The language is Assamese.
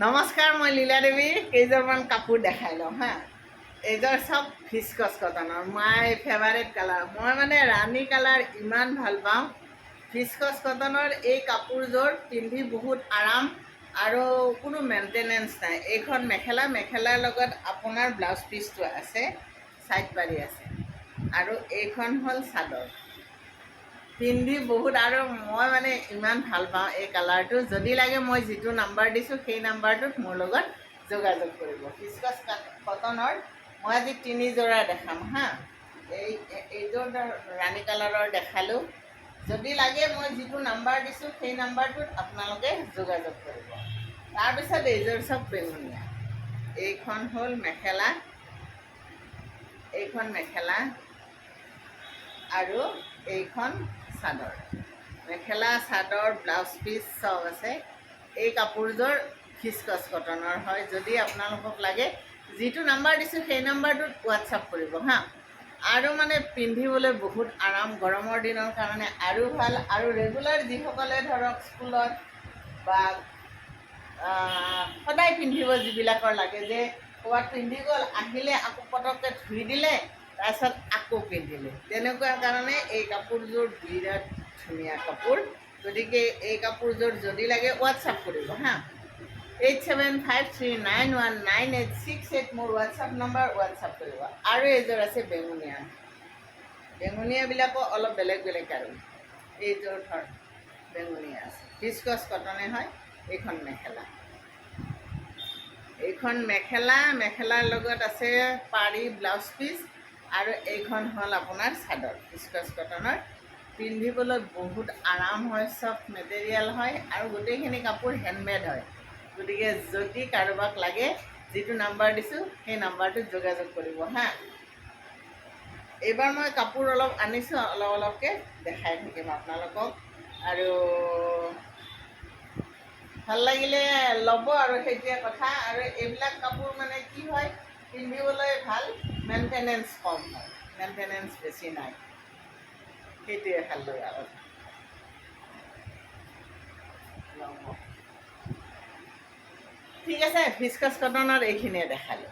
নমস্কাৰ, মই লীলা দেৱী। কেইযোৰমান কাপোৰ দেখাই লওঁ হা। এইযোৰ চব ভিস্কছ কটনৰ, মাই ফেভাৰেট কালাৰ। মই মানে ৰাণী কালাৰ ইমান ভাল পাওঁ। ভিস্কছ কটনৰ এই কাপোৰযোৰ পিন্ধি বহুত আৰাম আৰু কোনো মেইনটেনেঞ্চ নাই। এইখন মেখেলাৰ লগত আপোনাৰ ব্লাউজ পিচটো আছে, ছাইড পাৰি আছে, আৰু এইখন হ'ল চাদৰ। পিন্ধি বহুত, আৰু মই মানে ইমান ভাল পাওঁ এই কালাৰটো। যদি লাগে মই যিটো নাম্বাৰ দিছোঁ সেই নাম্বাৰটোত মোৰ লগত যোগাযোগ কৰিব। ভিস্কছ কটনৰ মই আজি 3 যোৰা দেখাম হা। এইযোৰ ৰাণী কালাৰৰ দেখালোঁ। যদি লাগে মই যিটো নাম্বাৰ দিছোঁ সেই নাম্বাৰটোত আপোনালোকে যোগাযোগ কৰিব। তাৰপিছত এইযোৰ চব বেঙুনীয়া। এইখন হ'ল মেখেলা, এইখন মেখেলা আৰু এইখন চাদৰ। মেখেলা, চাদৰ, ব্লাউজ পিচ চব আছে। এই কাপোৰযোৰ ভিস্কছ কটনৰ হয়। যদি আপোনালোকক লাগে যিটো নাম্বাৰ দিছোঁ সেই নাম্বাৰটোত হোৱাটছআপ কৰিব হা। আৰু মানে পিন্ধিবলৈ বহুত আৰাম, গৰমৰ দিনৰ কাৰণে আৰু ভাল। আৰু ৰেগুলাৰ যিসকলে ধৰক স্কুলত বা সদায় পিন্ধিব যিবিলাকৰ লাগে, যে ক'ৰবাত পিন্ধি গ'ল, আহিলে আকৌ পটককৈ ধুই দিলে, তাৰপিছত আকৌ পিন্ধিলে, তেনেকুৱা কাৰণে এই কাপোৰযোৰ বিৰাট ধুনীয়া কাপোৰ। গতিকে এই কাপোৰযোৰ যদি লাগে হোৱাটছআপ কৰিব হা। 8753919868 মোৰ হোৱাটছআপ নম্বৰ, হোৱাটছআপ কৰিব। আৰু এইযোৰ আছে বেঙুনীয়া। বেঙুনীয়াবিলাকো অলপ বেলেগ আৰু এইযোৰ ধৰ বেঙুনীয়া আছে। ভিস্কছ কটনে হয়। এইখন মেখেলা, এইখন মেখেলাৰ লগত আছে পাৰি ব্লাউজ পিচ, আৰু এইখন হ'ল আপোনাৰ চাদৰ। ভিস্কছ কটনৰ পিন্ধিবলৈ বহুত আৰাম হয়, চফ্ট মেটেৰিয়েল হয়, আৰু গোটেইখিনি কাপোৰ হেণ্ডমেড হয়। গতিকে যদি কাৰোবাক লাগে যিটো নাম্বাৰ দিছোঁ সেই নাম্বাৰটোত যোগাযোগ কৰিব হা। এইবাৰ মই কাপোৰ অলপ আনিছোঁ, অলপকৈ দেখাই থাকিম আপোনালোকক। আৰু ভাল লাগিলে ল'ব, আৰু সেইটোৱে কথা। আৰু এইবিলাক কাপোৰ মানে কি হয়, পিন্ধিবলৈ ভাল, মেইনটেনেঞ্চ কম হয়, মেইনটেনেঞ্চ বেছি নাই, সেইটোৱে ভাল লগা কথা। ঠিক আছে, ভিস্কছ কটনৰ এইখিনিয়ে দেখালোঁ।